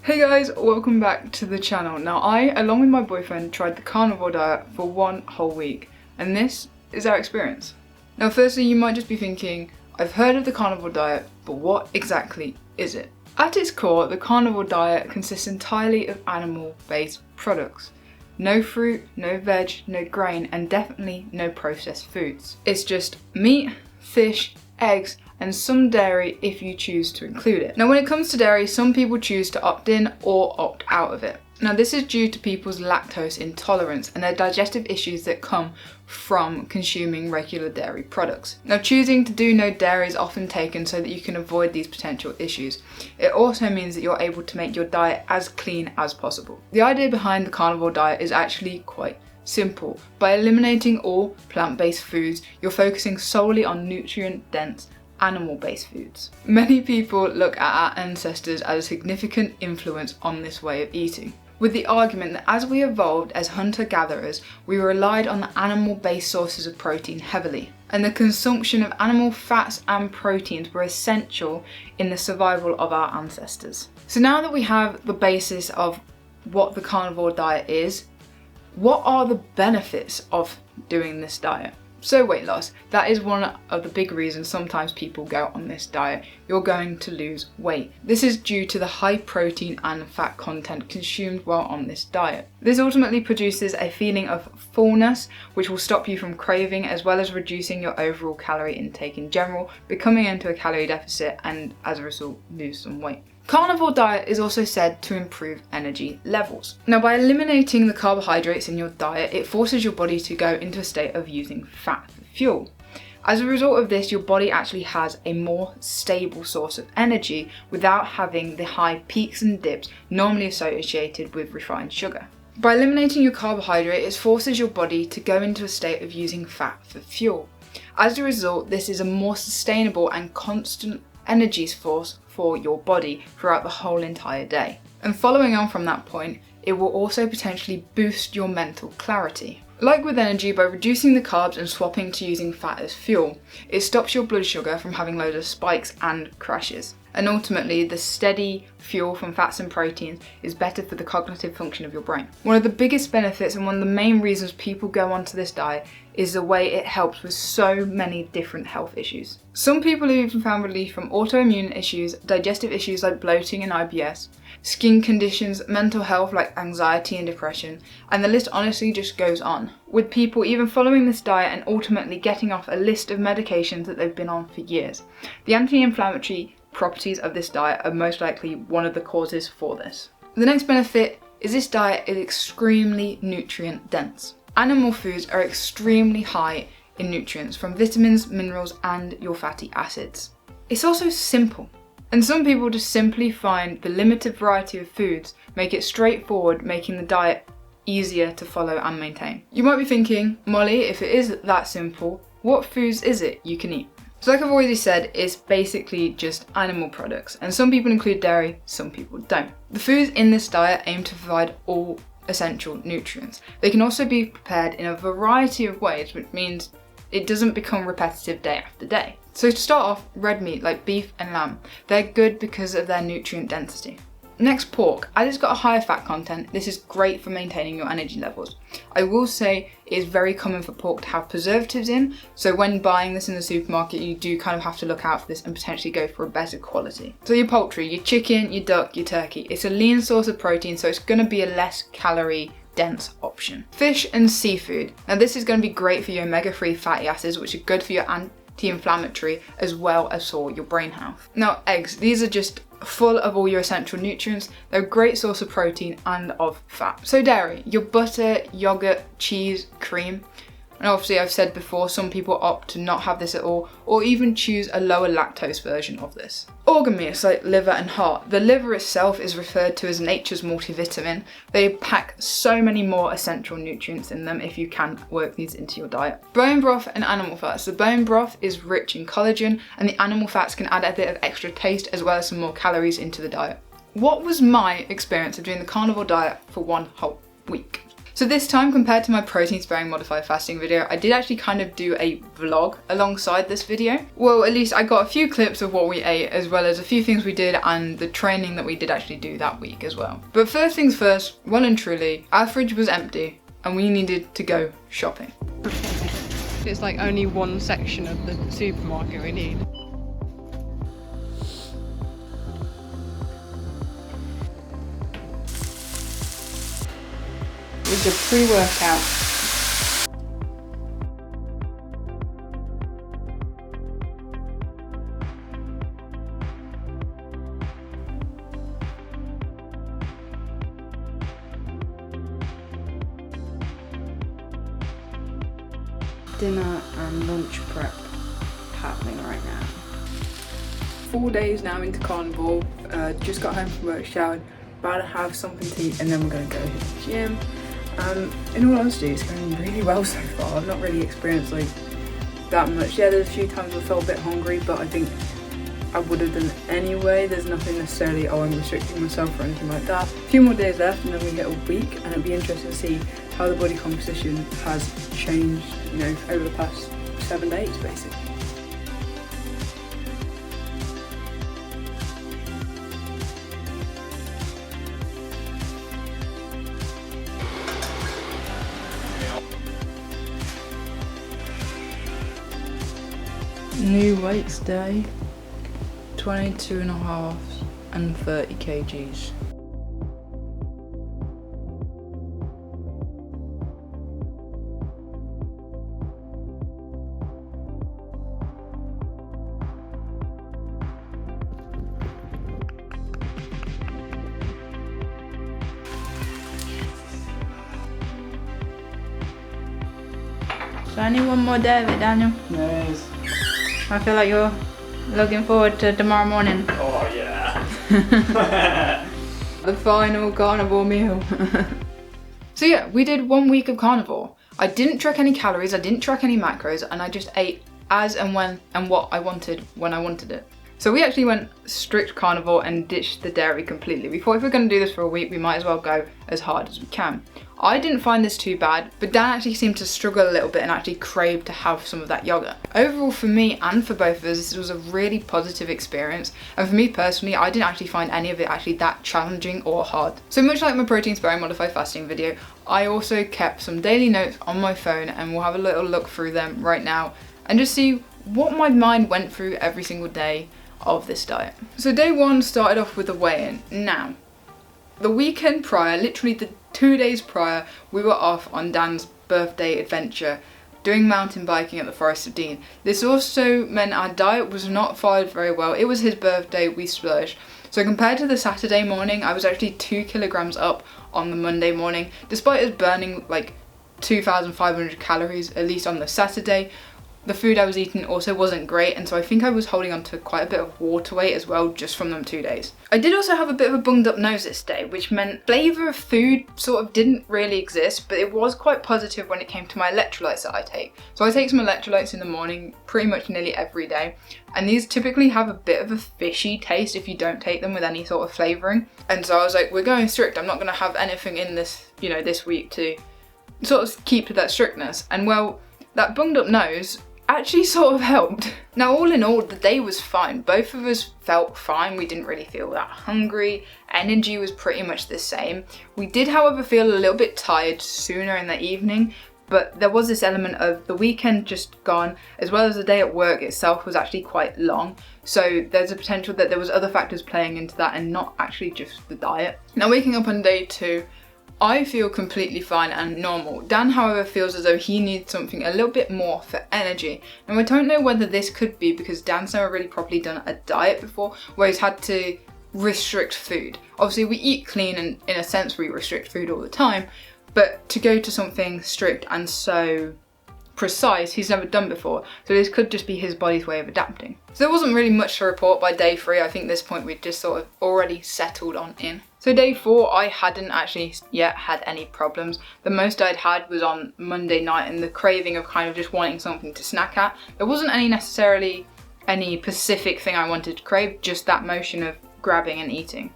Hey guys, welcome back to the channel. Now I, along with my boyfriend, tried the carnivore diet for 1 whole week, and this is our experience. Now firstly, you might just be thinking, I've heard of the carnivore diet, but what exactly is it? At its core, the carnivore diet consists entirely of animal-based products. No fruit, no veg, no grain, and definitely no processed foods. It's just meat, fish, eggs, and some dairy if you choose to include it. Now when it comes to dairy, some people choose to opt in or opt out of it. Now this is due to people's lactose intolerance and their digestive issues that come from consuming regular dairy products. Now choosing to do no dairy is often taken so that you can avoid these potential issues. It also means that you're able to make your diet as clean as possible. The idea behind the carnivore diet is actually quite simple. By eliminating all plant-based foods, you're focusing solely on nutrient-dense animal-based foods. Many people look at our ancestors as a significant influence on this way of eating, with the argument that as we evolved as hunter-gatherers, we relied on the animal-based sources of protein heavily, and the consumption of animal fats and proteins were essential in the survival of our ancestors. So now that we have the basis of what the carnivore diet is, what are the benefits of doing this diet? So weight loss, that is one of the big reasons sometimes people go on this diet. You're going to lose weight. This is due to the high protein and fat content consumed while on this diet. This ultimately produces a feeling of fullness, which will stop you from craving, as well as reducing your overall calorie intake in general, becoming into a calorie deficit, and as a result lose some weight. Carnivore diet is also said to improve energy levels. Now by eliminating the carbohydrates in your diet, it forces your body to go into a state of using fat for fuel. As a result of this, your body actually has a more stable source of energy without having the high peaks and dips normally associated with refined sugar. By eliminating your carbohydrate, it forces your body to go into a state of using fat for fuel. As a result, this is a more sustainable and constant energy source for your body throughout the whole entire day. And following on from that point, it will also potentially boost your mental clarity. Like with energy, by reducing the carbs and swapping to using fat as fuel, it stops your blood sugar from having loads of spikes and crashes. And ultimately, the steady fuel from fats and proteins is better for the cognitive function of your brain. One of the biggest benefits and one of the main reasons people go onto this diet is the way it helps with so many different health issues. Some people have even found relief from autoimmune issues, digestive issues like bloating and IBS, skin conditions, mental health like anxiety and depression, and the list honestly just goes on, with people even following this diet and ultimately getting off a list of medications that they've been on for years. The anti-inflammatory properties of this diet are most likely one of the causes for this. The next benefit is this diet is extremely nutrient dense. Animal foods are extremely high in nutrients from vitamins, minerals, and your fatty acids. It's also simple, and some people just simply find the limited variety of foods make it straightforward, making the diet easier to follow and maintain. You might be thinking, Molly, if it is that simple, what foods is it you can eat? So like I've already said, it's basically just animal products, and some people include dairy, some people don't. The foods in this diet aim to provide all essential nutrients. They can also be prepared in a variety of ways, which means it doesn't become repetitive day after day. So to start off, red meat like beef and lamb, they're good because of their nutrient density. Next, pork. As it's got a higher fat content, this is great for maintaining your energy levels. I will say it is very common for pork to have preservatives in, so when buying this in the supermarket, you do kind of have to look out for this and potentially go for a better quality. So your poultry, your chicken, your duck, your turkey, it's a lean source of protein, so it's going to be a less calorie dense option. Fish and seafood. Now this is going to be great for your omega-3 fatty acids, which are good for your anti-inflammatory as well as for your brain health. Now eggs, these are just full of all your essential nutrients. They're a great source of protein and of fat. So dairy, your butter, yogurt, cheese, cream. And obviously I've said before, some people opt to not have this at all, or even choose a lower lactose version of this. Organ meats like liver and heart. The liver itself is referred to as nature's multivitamin. They pack so many more essential nutrients in them if you can work these into your diet. Bone broth and animal fats. The bone broth is rich in collagen, and the animal fats can add a bit of extra taste as well as some more calories into the diet. What was my experience of doing the carnivore diet for 1 whole week? So this time, compared to my protein sparing modified fasting video, I did actually kind of do a vlog alongside this video. Well, at least I got a few clips of what we ate, as well as a few things we did and the training that we did actually do that week as well. But first things first, well and truly, our fridge was empty and we needed to go shopping. It's like only one section of the supermarket we need. It was a pre-workout. Dinner and lunch prep happening right now. 4 days now into carnivore, just got home from work, showered, about to have something to eat, and then we're going to go hit the gym. In all honesty, it's going really well so far. I've not really experienced like that much. Yeah, there's a few times I felt a bit hungry, but I think I would have done anyway. There's nothing necessarily, oh, I'm restricting myself or anything like that. A few more days left and then we hit a week, and it'll be interesting to see how the body composition has changed, you know, over the past 7 days basically. New weights day, 22.5 and 30 kgs. So I need one more day of it, Daniel. Nice. I feel like you're looking forward to tomorrow morning. Oh yeah. The final carnivore meal. So yeah, we did 1 week of carnivore. I didn't track any calories, I didn't track any macros, and I just ate as and when and what I wanted when I wanted it. So we actually went strict carnivore and ditched the dairy completely. We thought if we're going to do this for a week, we might as well go as hard as we can. I didn't find this too bad, but Dan actually seemed to struggle a little bit and actually craved to have some of that yogurt. Overall, for me and for both of us, this was a really positive experience. And for me personally, I didn't actually find any of it actually that challenging or hard. So much like my protein sparing modified fasting video, I also kept some daily notes on my phone, and we'll have a little look through them right now and just see what my mind went through every single day of this diet. So day one started off with a weigh-in. Now, the weekend prior, literally the 2 days prior, we were off on Dan's birthday adventure, doing mountain biking at the Forest of Dean. This also meant our diet was not followed very well. It was his birthday, we splurged. So compared to the Saturday morning, I was actually 2 kilograms up on the Monday morning, despite us burning like 2,500 calories, at least on the Saturday. The food I was eating also wasn't great, and so I think I was holding on to quite a bit of water weight as well just from them 2 days. I did also have a bit of a bunged up nose this day, which meant flavour of food sort of didn't really exist, but it was quite positive when it came to my electrolytes that I take. So I take some electrolytes in the morning pretty much nearly every day, and these typically have a bit of a fishy taste if you don't take them with any sort of flavouring. And so I was like, we're going strict, I'm not going to have anything in this, you know, this week to sort of keep to that strictness. And well, that bunged up nose actually sort of helped. Now, all in all, the day was fine. Both of us felt fine. We didn't really feel that hungry. Energy was pretty much the same. We did, however, feel a little bit tired sooner in the evening, but there was this element of the weekend just gone, as well as the day at work itself was actually quite long. So there's a potential that there was other factors playing into that and not actually just the diet. Now, waking up on day 2, I feel completely fine and normal. Dan, however, feels as though he needs something a little bit more for energy. Now, I don't know whether this could be because Dan's never really properly done a diet before where he's had to restrict food. Obviously, we eat clean and in a sense we restrict food all the time, but to go to something strict and so precise, he's never done before. So this could just be his body's way of adapting. So there wasn't really much to report by day 3. I think at this point we'd just sort of already settled on in. So day 4, I hadn't actually yet had any problems. The most I'd had was on Monday night and the craving of kind of just wanting something to snack at. There wasn't necessarily any specific thing I wanted to crave, just that motion of grabbing and eating.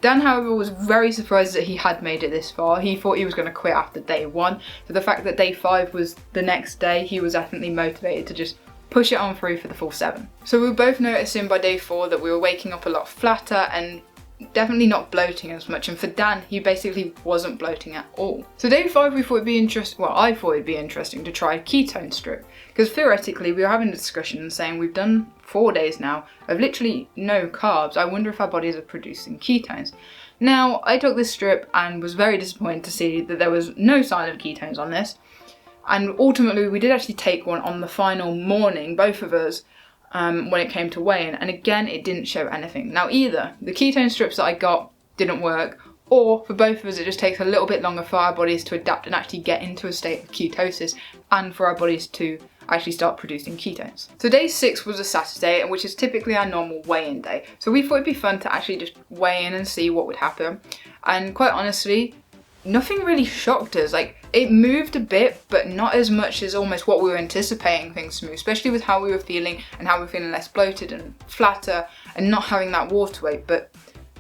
Dan, however, was very surprised that he had made it this far. He thought he was going to quit after day 1. So the fact that day 5 was the next day, he was definitely motivated to just push it on through for the full 7. So we were both noticing by day 4 that we were waking up a lot flatter and definitely not bloating as much. And for Dan, he basically wasn't bloating at all. So day 5, we thought it'd be interesting. Well, I thought it'd be interesting to try a ketone strip, because theoretically we were having a discussion and saying we've done 4 days now of literally no carbs. I wonder if our bodies are producing ketones. Now, I took this strip and was very disappointed to see that there was no sign of ketones on this. And ultimately, we did actually take one on the final morning, both of us, when it came to weigh-in. And again, it didn't show anything. Now, either the ketone strips that I got didn't work, or for both of us, it just takes a little bit longer for our bodies to adapt and actually get into a state of ketosis, and for our bodies to actually start producing ketones. So day 6 was a Saturday, which is typically our normal weigh-in day. So we thought it'd be fun to actually just weigh in and see what would happen. And quite honestly, nothing really shocked us. Like, it moved a bit, but not as much as almost what we were anticipating things to move, especially with how we were feeling and how we were feeling less bloated and flatter and not having that water weight. But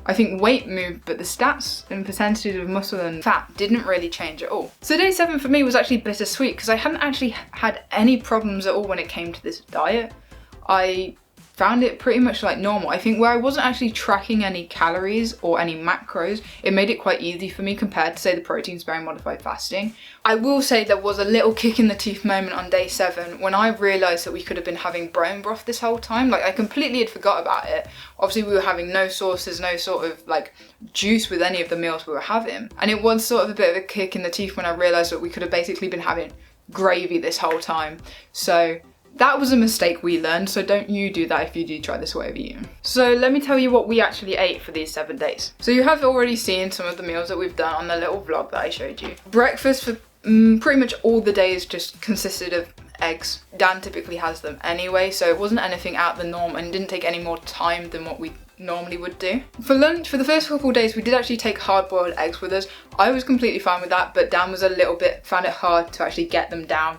I think weight moved, but the stats and percentages of muscle and fat didn't really change at all. So day 7 for me was actually bittersweet, because I hadn't actually had any problems at all when it came to this diet. I found it pretty much like normal. I think where I wasn't actually tracking any calories or any macros, it made it quite easy for me compared to, say, the protein sparing modified fasting. I will say there was a little kick in the teeth moment on day 7 when I realised that we could have been having bone broth this whole time. Like, I completely had forgot about it. Obviously, we were having no sauces, no sort of like juice with any of the meals we were having. And it was sort of a bit of a kick in the teeth when I realised that we could have basically been having gravy this whole time. So that was a mistake we learned, so don't you do that if you do try this way of eating. So let me tell you what we actually ate for these 7 days. So you have already seen some of the meals that we've done on the little vlog that I showed you. Breakfast for pretty much all the days just consisted of eggs. Dan typically has them anyway, so it wasn't anything out of the norm and didn't take any more time than what we normally would do. For lunch, for the first couple of days, we did actually take hard-boiled eggs with us. I was completely fine with that, but Dan was a little bit, found it hard to actually get them down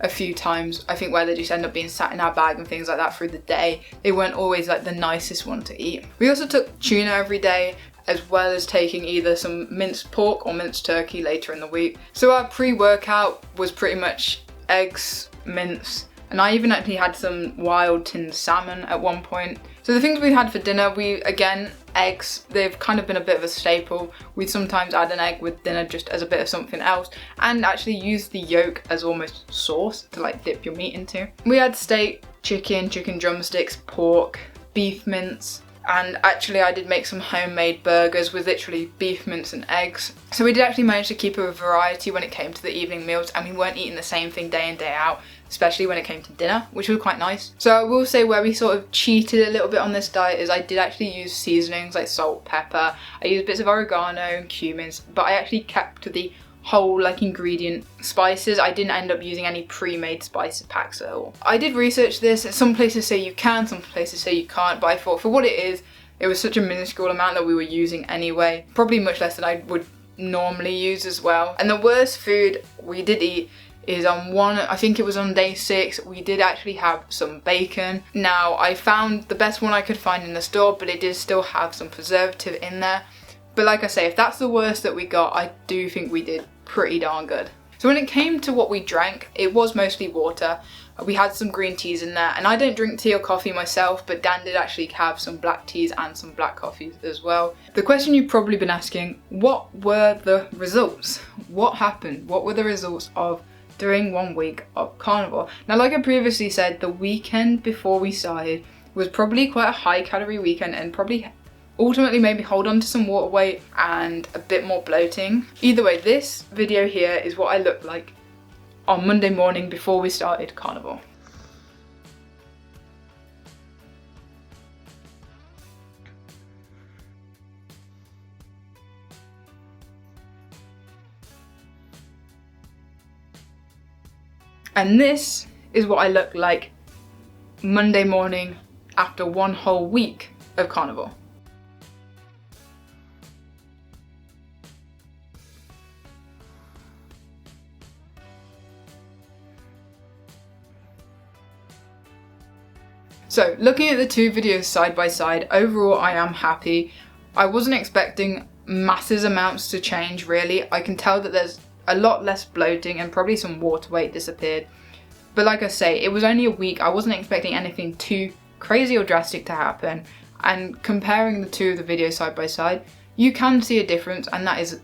a few times. I think where they just end up being sat in our bag and things like that through the day, they weren't always like the nicest one to eat. We also took tuna every day, as well as taking either some minced pork or minced turkey later in the week. So our pre-workout was pretty much eggs, mince, and I even actually had some wild tinned salmon at one point. So the things we had for dinner, again, eggs, they've kind of been a bit of a staple. We'd sometimes add an egg with dinner just as a bit of something else, and actually use the yolk as almost sauce to like dip your meat into. We had steak, chicken drumsticks, pork, beef mince, and actually I did make some homemade burgers with literally beef mince and eggs. So we did actually manage to keep a variety when it came to the evening meals, and we weren't eating the same thing day in, day out, especially when it came to dinner, which was quite nice. So I will say where we sort of cheated a little bit on this diet is I did actually use seasonings like salt, pepper. I used bits of oregano and cumins, but I actually kept to the whole like ingredient spices. I didn't end up using any pre-made spice packs at all. I did research this. Some places say you can, some places say you can't, but I thought for what it is, it was such a minuscule amount that we were using anyway. Probably much less than I would normally use as well. And the worst food we did eat is on I think it was on day 6, we did actually have some bacon. Now, I found the best one I could find in the store, but it did still have some preservative in there. But like I say, if that's the worst that we got, I do think we did pretty darn good. So when it came to what we drank, it was mostly water. We had some green teas in there, and I don't drink tea or coffee myself, but Dan did actually have some black teas and some black coffees as well. The question you've probably been asking, what were the results? What happened? What were the results of during 1 week of carnivore? Now, like I previously said, the weekend before we started was probably quite a high calorie weekend, and probably ultimately maybe hold on to some water weight and a bit more bloating. Either way, this video here is what I looked like on Monday morning before we started carnivore. And this is what I look like Monday morning after 1 whole week of carnivore. So looking at the two videos side by side, overall I am happy. I wasn't expecting massive amounts to change really. I can tell that there's a lot less bloating and probably some water weight disappeared. But like I say, it was only a week. I wasn't expecting anything too crazy or drastic to happen. And comparing the two of the videos side by side, you can see a difference, and that is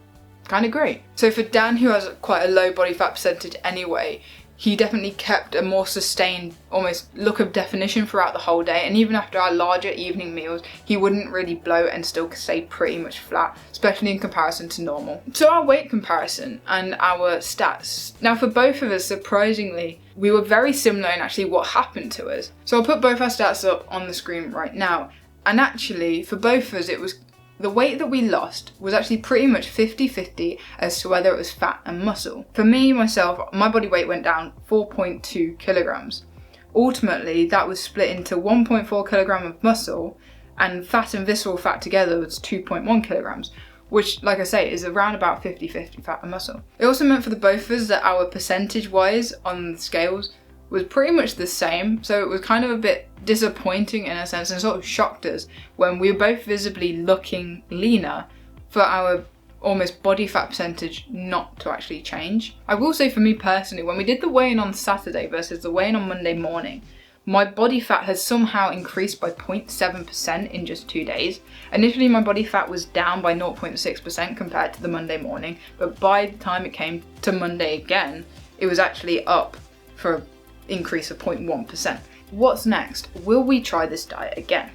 kind of great. So for Dan, who has quite a low body fat percentage anyway, he definitely kept a more sustained, almost look of definition throughout the whole day. And even after our larger evening meals, he wouldn't really bloat and still stay pretty much flat, especially in comparison to normal. So our weight comparison and our stats. Now for both of us, surprisingly, we were very similar in actually what happened to us. So I'll put both our stats up on the screen right now. And actually, for both of us, it was the weight that we lost was actually pretty much 50-50 as to whether it was fat and muscle. For me, myself, my body weight went down 4.2 kilograms. Ultimately, that was split into 1.4 kilogram of muscle, and fat and visceral fat together was 2.1 kilograms, which, like I say, is around about 50-50 fat and muscle. It also meant for the both of us that our percentage-wise on the scales was pretty much the same, so it was kind of a bit disappointing in a sense, and sort of shocked us when we were both visibly looking leaner for our almost body fat percentage not to actually change. I will say for me personally, when we did the weigh-in on Saturday versus the weigh-in on Monday morning, my body fat has somehow increased by 0.7% in just 2 days. Initially my body fat was down by 0.6% compared to the Monday morning, but by the time it came to Monday again, it was actually up for an increase of 0.1%. What's next? Will we try this diet again?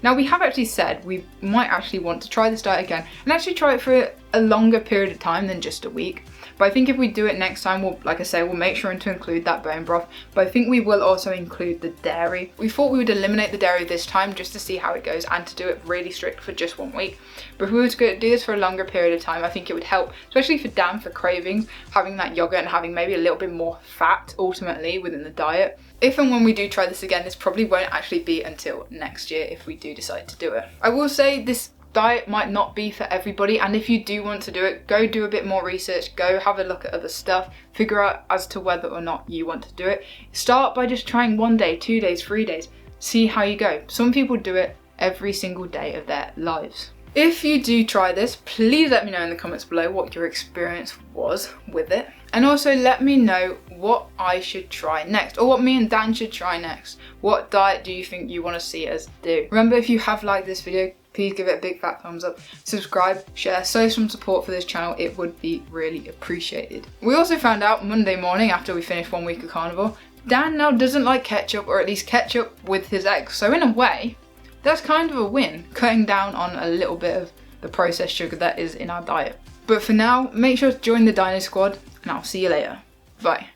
Now we have actually said we might actually want to try this diet again and actually try it for a longer period of time than just a week. But I think if we do it next time, we'll, like I say, we'll make sure to include that bone broth. But I think we will also include the dairy. We thought we would eliminate the dairy this time just to see how it goes and to do it really strict for just 1 week. But if we were to do this for a longer period of time, I think it would help, especially for Dan, for cravings, having that yogurt and having maybe a little bit more fat ultimately within the diet. If and when we do try this again, this probably won't actually be until next year if we do decide to do it. I will say this diet might not be for everybody, and if you do want to do it, go do a bit more research, go have a look at other stuff, figure out as to whether or not you want to do it. Start by just trying 1 day, 2 days, 3 days, see how you go. Some people do it every single day of their lives. If you do try this, please let me know in the comments below what your experience was with it. And also let me know what I should try next, or what me and Dan should try next. What diet do you think you want to see us do? Remember, if you have liked this video, please give it a big fat thumbs up, subscribe, share, show some support for this channel. It would be really appreciated. We also found out Monday morning after we finished 1 week of carnivore, Dan now doesn't like ketchup, or at least ketchup with his eggs. So in a way, that's kind of a win, cutting down on a little bit of the processed sugar that is in our diet. But for now, make sure to join the Dino Squad, and I'll see you later. Bye.